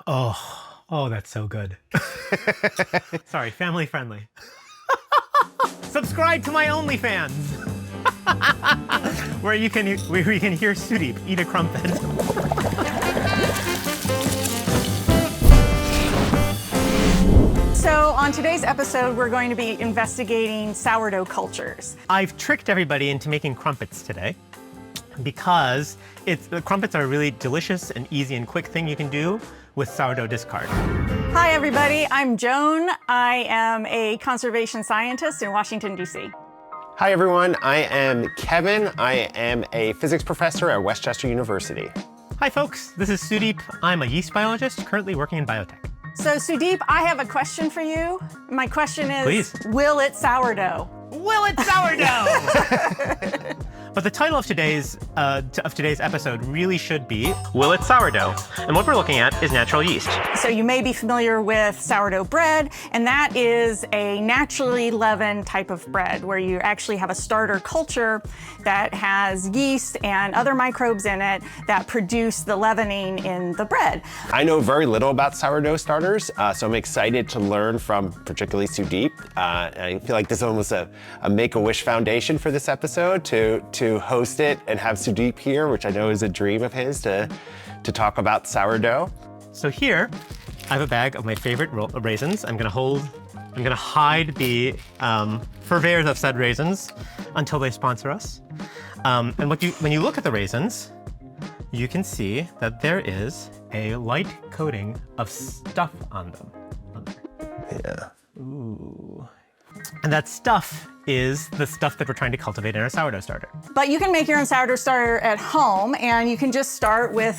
Oh, that's so good. Sorry, family friendly. Subscribe to my OnlyFans, where you can hear Sudeep eat a crumpet. So on today's episode, we're going to be investigating sourdough cultures. I've tricked everybody into making crumpets today because the crumpets are a really delicious and easy and quick thing you can do with sourdough discard. Hi everybody, I'm Joan. I am a conservation scientist in Washington, D.C. Hi everyone, I am Kevin. I am a physics professor at Westchester University. Hi folks, this is Sudeep. I'm a yeast biologist currently working in biotech. So Sudeep, I have a question for you. My question is, Please. Will it sourdough? Will it sourdough? But the title of today's episode really should be, Will it sourdough? And what we're looking at is natural yeast. So you may be familiar with sourdough bread, and that is a naturally leavened type of bread where you actually have a starter culture that has yeast and other microbes in it that produce the leavening in the bread. I know very little about sourdough starters, so I'm excited to learn from particularly Sudeep. I feel like this one was a Make-A-Wish Foundation for this episode to host it and have Sudeep here, which I know is a dream of his to talk about sourdough. So here, I have a bag of my favorite raisins. I'm gonna hide the purveyors of said raisins until they sponsor us. And when you look at the raisins, you can see that there is a light coating of stuff on them. Yeah. Ooh. And that stuff is the stuff that we're trying to cultivate in our sourdough starter. But you can make your own sourdough starter at home, and you can just start with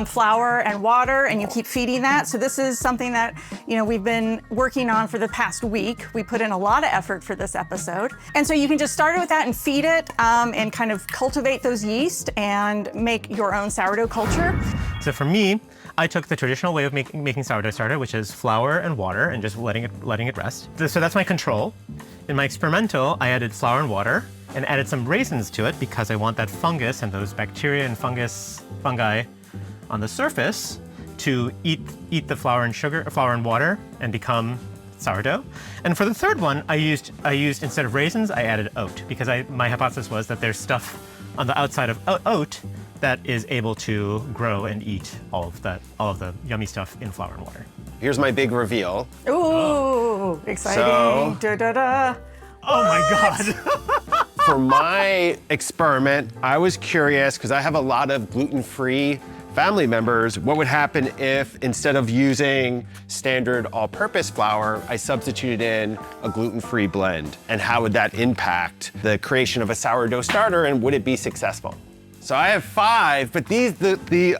flour and water, and you keep feeding that. So this is something that we've been working on for the past week. We put in a lot of effort for this episode. And so you can just start with that and feed it and kind of cultivate those yeast and make your own sourdough culture. So for me, I took the traditional way of making sourdough starter, which is flour and water and just letting it rest. So that's my control. In my experimental, I added flour and water and added some raisins to it because I want that fungus and those bacteria and fungi on the surface to eat the flour and water and become sourdough. And for the third one, I used instead of raisins, I added oat because my hypothesis was that there's stuff on the outside of oat that is able to grow and eat all of the yummy stuff in flour and water. Here's my big reveal. Ooh, exciting. So, Da-da-da. Oh my God. For my experiment, I was curious because I have a lot of gluten-free family members. What would happen if instead of using standard all-purpose flour, I substituted in a gluten-free blend? And how would that impact the creation of a sourdough starter, and would it be successful? So I have 5, but the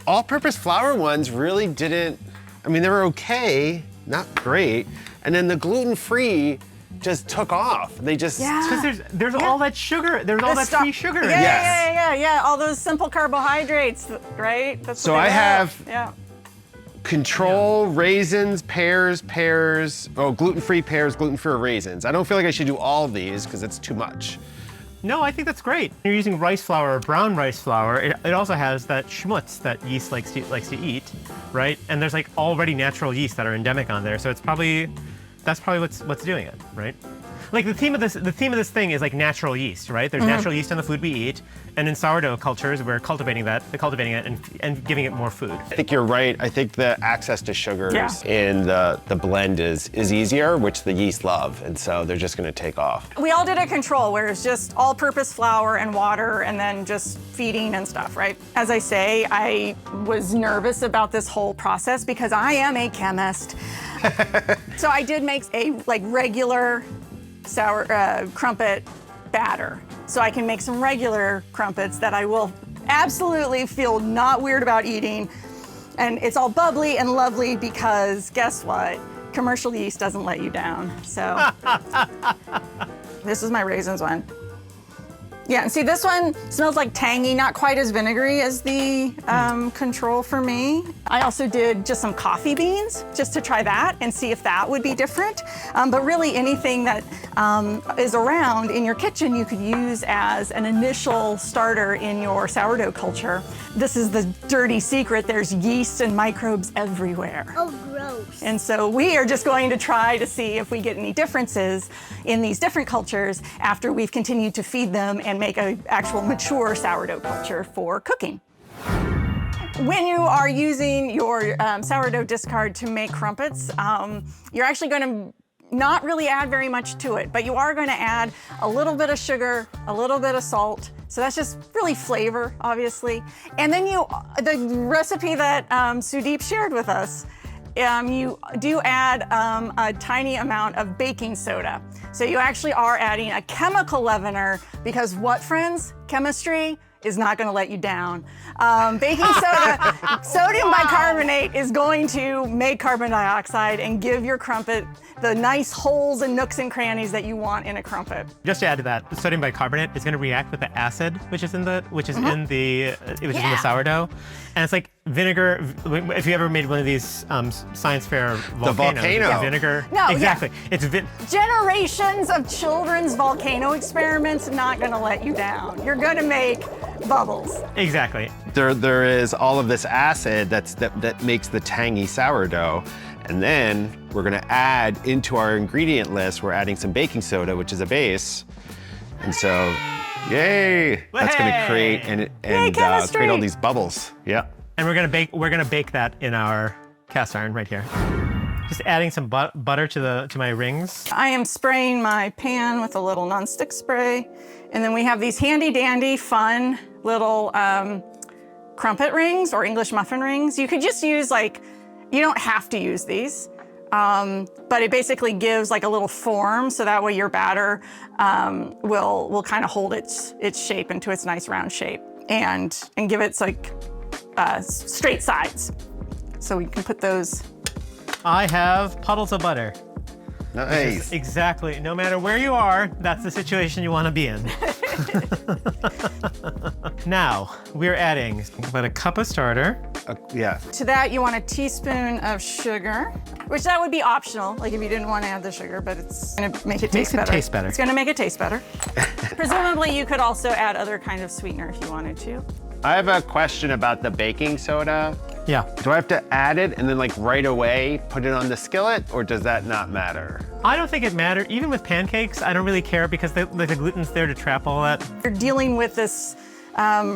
all-purpose flour ones really didn't, they were okay, not great. And then the gluten-free just took off. They just, Because there's all that sugar, there's all that free sugar in it. Yeah, all those simple carbohydrates, right? That's so what they I have control, raisins, pears, gluten-free pears, gluten-free raisins. I don't feel like I should do all of these because it's too much. No, I think that's great. You're using rice flour or brown rice flour. It also has that schmutz that yeast likes to eat, right? And there's like already natural yeast that are endemic on there, so that's probably what's doing it, right? Like the theme of this thing is like natural yeast, right? There's natural yeast in the food we eat, and in sourdough cultures we're cultivating it and giving it more food. I think you're right. I think the access to sugars in the blend is easier, which the yeast love, and so they're just going to take off. We all did a control where it's just all-purpose flour and water and then just feeding and stuff, right? As I say, I was nervous about this whole process because I am a chemist. So I did make a regular crumpet batter. So I can make some regular crumpets that I will absolutely feel not weird about eating. And it's all bubbly and lovely because guess what? Commercial yeast doesn't let you down. So this is my raisins one. Yeah, and see, this one smells like tangy, not quite as vinegary as the control for me. I also did just some coffee beans just to try that and see if that would be different. But really anything that is around in your kitchen you could use as an initial starter in your sourdough culture. This is the dirty secret. There's yeast and microbes everywhere. Oh, gross. And so we are just going to try to see if we get any differences in these different cultures after we've continued to feed them and make an actual mature sourdough culture for cooking. When you are using your sourdough discard to make crumpets, you're actually going to not really add very much to it, but you are going to add a little bit of sugar, a little bit of salt. So that's just really flavor, obviously. And then the recipe that Sudeep shared with us, you do add a tiny amount of baking soda. So you actually are adding a chemical leavener because what, friends? Chemistry is not going to let you down. Baking soda, sodium bicarbonate is going to make carbon dioxide and give your crumpet the nice holes and nooks and crannies that you want in a crumpet. Just to add to that, the sodium bicarbonate is going to react with the acid, which is in the in the sourdough, and it's like vinegar. If you ever made one of these science fair volcanoes, The volcano. vinegar. No, exactly. yeah. It's Generations of children's volcano experiments not going to let you down. You're going to make bubbles. exactly. There is all of this acid that makes the tangy sourdough. And then we're gonna add into our ingredient list, we're adding some baking soda, which is a base. And so, yay! That's gonna create create all these bubbles. Yeah. And we're gonna bake that in our cast iron right here. Just adding some butter to my rings. I am spraying my pan with a little nonstick spray. And then we have these handy dandy fun little crumpet rings or English muffin rings. You could just use you don't have to use these, but it basically gives like a little form so that way your batter will kind of hold its shape into its nice round shape and give it straight sides. So we can put those. I have puddles of butter. Nice. Exactly. No matter where you are, that's the situation you want to be in. Now, we're adding about a cup of starter. Yeah. To that, you want a teaspoon of sugar, which that would be optional, like if you didn't want to add the sugar, but it's going to make it taste better. It's going to make it taste better. Presumably, you could also add other kind of sweetener if you wanted to. I have a question about the baking soda. Yeah. Do I have to add it and then right away put it on the skillet, or does that not matter? I don't think it matters. Even with pancakes, I don't really care because the gluten's there to trap all that. You're dealing with this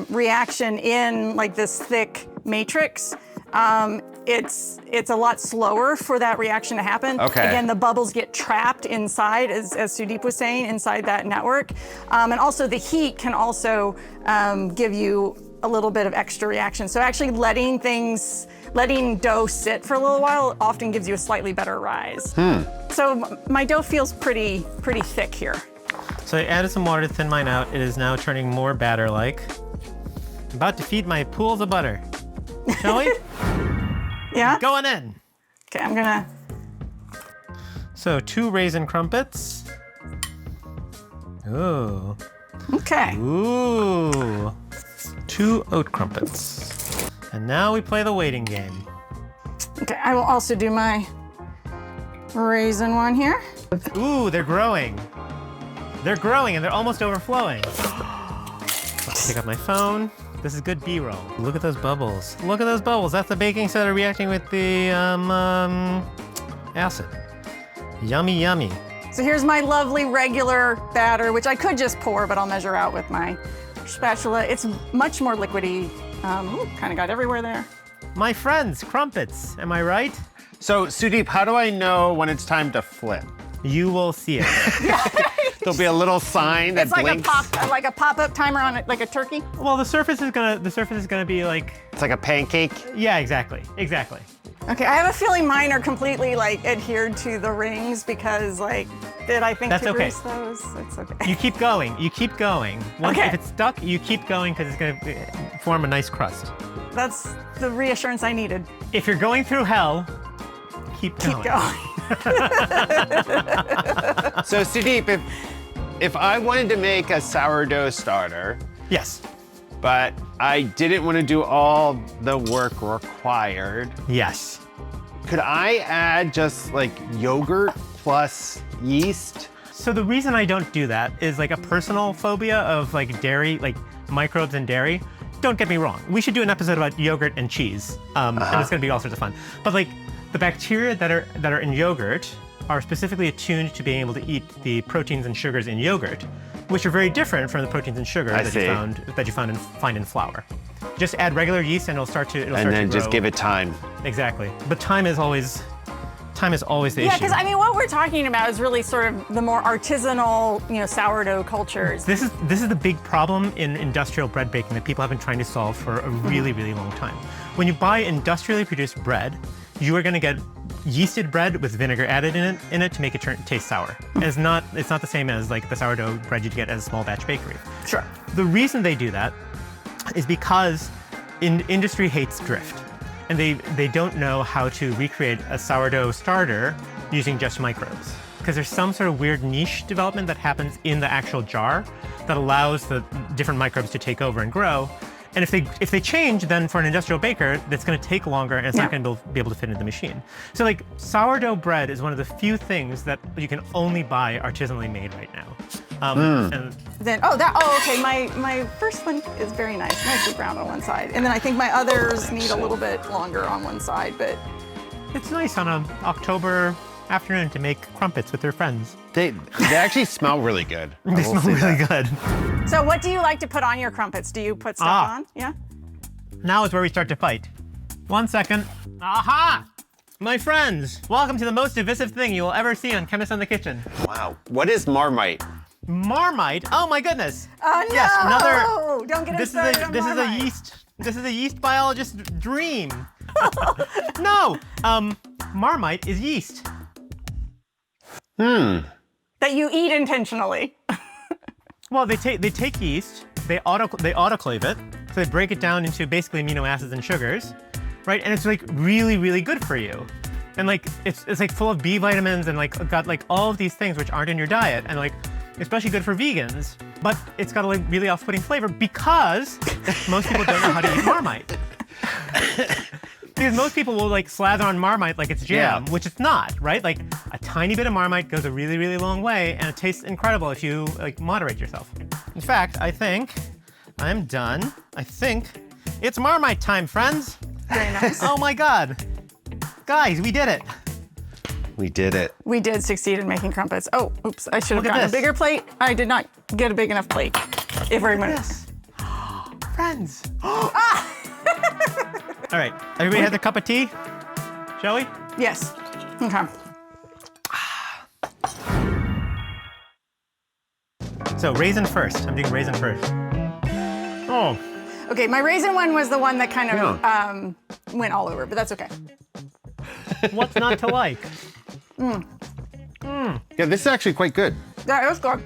reaction in this thick matrix. It's a lot slower for that reaction to happen. Okay. Again, the bubbles get trapped inside, as Sudeep was saying, inside that network. And also the heat can also give you a little bit of extra reaction. So actually letting dough sit for a little while often gives you a slightly better rise. So my dough feels pretty thick here. So I added some water to thin mine out. It is now turning more batter-like. I'm about to feed my pools of butter. Shall we? Yeah? Going in. Okay, I'm gonna. So 2 raisin crumpets. Ooh. Okay. Ooh. 2 oat crumpets. And now we play the waiting game. Okay, I will also do my raisin one here. Ooh, they're growing. They're growing and they're almost overflowing. Let's pick up my phone. This is good B-roll. Look at those bubbles. Look at those bubbles. That's the baking soda reacting with the acid. Yummy, yummy. So here's my lovely regular batter, which I could just pour, but I'll measure out with my spatula. It's much more liquidy. Kind of got everywhere there. My friends, crumpets. Am I right? So, Sudeep, how do I know when it's time to flip? You will see it. There'll be a little sign that It's like blinks. a pop-up timer on it, like a turkey. Well, the surface is gonna be like. It's like a pancake. Yeah, exactly. Okay, I have a feeling mine are completely adhered to the rings because did I think That's to okay. grease those? It's okay. You keep going. Okay. If it's stuck, you keep going because it's gonna form a nice crust. That's the reassurance I needed. If you're going through hell, keep going. Keep going. So, Sudeep, if I wanted to make a sourdough starter, Yes. but I didn't want to do all the work required, Yes. could I add just like yogurt plus yeast? So the reason I don't do that is like a personal phobia of like dairy, like microbes in dairy. Don't get me wrong. We should do an episode about yogurt and cheese, and it's gonna be all sorts of fun. But like the bacteria that are in yogurt are specifically attuned to being able to eat the proteins and sugars in yogurt, which are very different from the proteins and sugar that you find in flour. Just add regular yeast and it'll start to And then just grow. give it time. Exactly. But time is always the Yeah, issue. because I mean, what we're talking about is really sort of the more artisanal, sourdough cultures. This is the big problem in industrial bread baking that people have been trying to solve for a really, really long time. When you buy industrially produced bread, you are going to get yeasted bread with vinegar added in it to make it taste sour. And it's not the same as like the sourdough bread you'd get at a small batch bakery. Sure. The reason they do that is because industry hates drift. And they don't know how to recreate a sourdough starter using just microbes. Because there's some sort of weird niche development that happens in the actual jar that allows the different microbes to take over and grow. And if they change, then for an industrial baker, that's going to take longer and it's not going to be able to fit into the machine. So like sourdough bread is one of the few things that you can only buy artisanally made right now. And Then okay. My first one is very nice, nicely brown on one side, and then I think my others need a little bit longer on one side. But it's nice on an October afternoon to make crumpets with your friends. They actually smell really good. They smell really good. so, what do you like to put on your crumpets? Do you put stuff on? Yeah. Now is where we start to fight. 1 second. Aha! My friends, welcome to the most divisive thing you will ever see on Chemists in the Kitchen. Wow. What is Marmite? Marmite? Oh my goodness. Oh no! Yes, another. Don't get This started on is a Marmite. yeast. This is a yeast biologist's dream. No, Marmite is yeast. That you eat intentionally. Well, they take yeast, they autoclave it, so they break it down into basically amino acids and sugars, right? And it's like really, really good for you. And like it's like full of B vitamins and like got like all of these things which aren't in your diet and like especially good for vegans. But it's got a like really off-putting flavor because most people don't know how to eat Marmite. Because most people will like slather on Marmite like it's jam, which it's not, right? Like a tiny bit of Marmite goes a really, really long way and it tastes incredible if you like moderate yourself. In fact, I think I'm done. I think it's Marmite time, friends. Very nice. Oh my God. Guys, we did it. We did it. We did succeed in making crumpets. Oh, oops! I should have Look at gotten a this. bigger plate. I did not get a big enough plate. If we're gonna. Yes. Friends. All right, everybody has a cup of tea? Shall we? Yes. Okay. So raisin first. I'm doing raisin first. Oh, Okay, my raisin one was the one that kind of went all over, but that's okay. what's not to like? Yeah, this is actually quite good. That was good.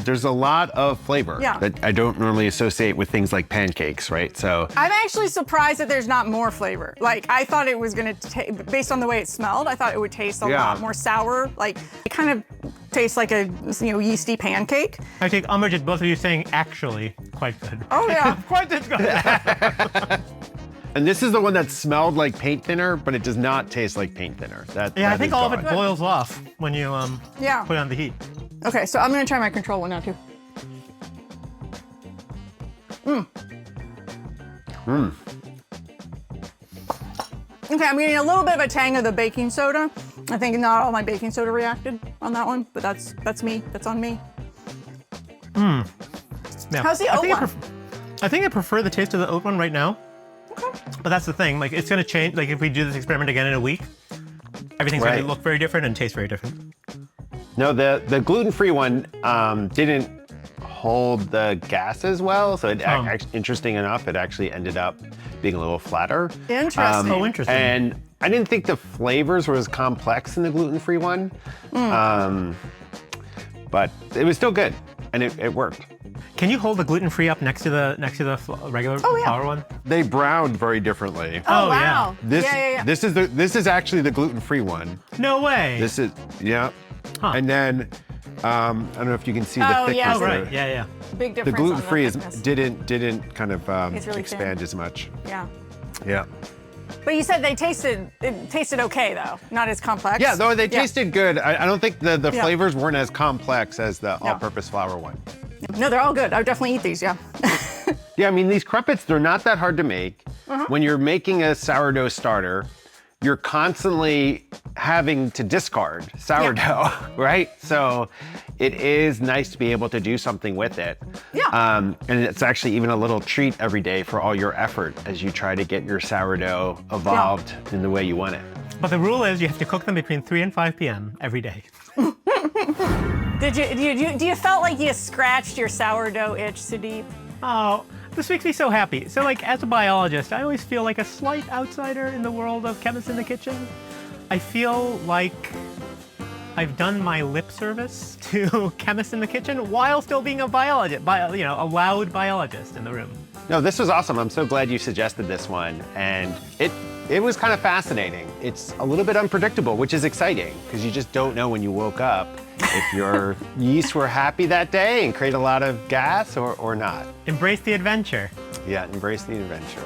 There's a lot of flavor Yeah. that I don't normally associate with things like pancakes, right? So I'm actually surprised that there's not more flavor. Like, I thought it was gonna taste, based on the way it smelled, I thought it would taste a lot more sour. Like, it kind of tastes like a, yeasty pancake. I take umbrage at both of you saying actually quite good. Oh, yeah. Quite good. And this is the one that smelled like paint thinner, but it does not taste like paint thinner. Yeah, I that think is all of it gone. boils off when you Yeah. put it on the heat. Okay, so I'm gonna try my control one now, too. Okay, I'm getting a little bit of a tang of the baking soda. I think not all my baking soda reacted on that one, but that's me. That's on me. Yeah. How's the oat one? I think I prefer the taste of the oat one right now. Okay. But that's the thing, like it's gonna change, like if we do this experiment again in a week, everything's Right. gonna look very different and taste very different. No, the gluten-free one didn't hold the gas as well, so interesting enough, it actually ended up being a little flatter. Interesting. Oh, interesting. And I didn't think the flavors were as complex in the gluten-free one, but it was still good, and it worked. Can you hold the gluten-free up next to the regular flour one? They browned very differently. Oh, yeah. wow. This Yeah. this is actually the gluten-free one. No way. This is Huh. and then I don't know if you can see the Oh, thickness yeah. Oh, there. right. Yeah, yeah. Big The difference. gluten-free on the thickness. didn't kind of It's really expand thin. as much. Yeah. Yeah. But you said it tasted okay though, not as complex. Yeah, though they Yeah. tasted good. I don't think the Yeah. flavors weren't as complex as the all-purpose flour one. No, they're all good. I would definitely eat these. Yeah. Yeah, I mean, these crumpets, they're not that hard to make. Uh-huh. When you're making a sourdough starter, you're constantly having to discard sourdough, right? So it is nice to be able to do something with it. Yeah. And it's actually even a little treat every day for all your effort as you try to get your sourdough evolved in the way you want it. But the rule is you have to cook them between 3 and 5 p.m. every day. Do you felt like you scratched your sourdough itch, Sudeep? Oh, this makes me so happy. So, like, as a biologist, I always feel like a slight outsider in the world of Chemists in the Kitchen. I feel like I've done my lip service to Chemists in the Kitchen while still being a biologist, a loud biologist in the room. No, this was awesome. I'm so glad you suggested this one. And it was kind of fascinating. It's a little bit unpredictable, which is exciting because you just don't know when you woke up if your yeast were happy that day and create a lot of gas or not. Embrace the adventure. Yeah, embrace the adventure.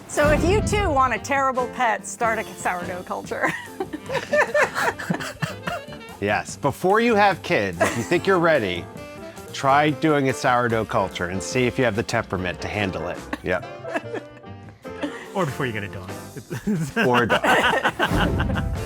So if you too want a terrible pet, start a sourdough culture. Yes, before you have kids, if you think you're ready, try doing a sourdough culture and see if you have the temperament to handle it. Yep. Or before you get a dog. Or a dog.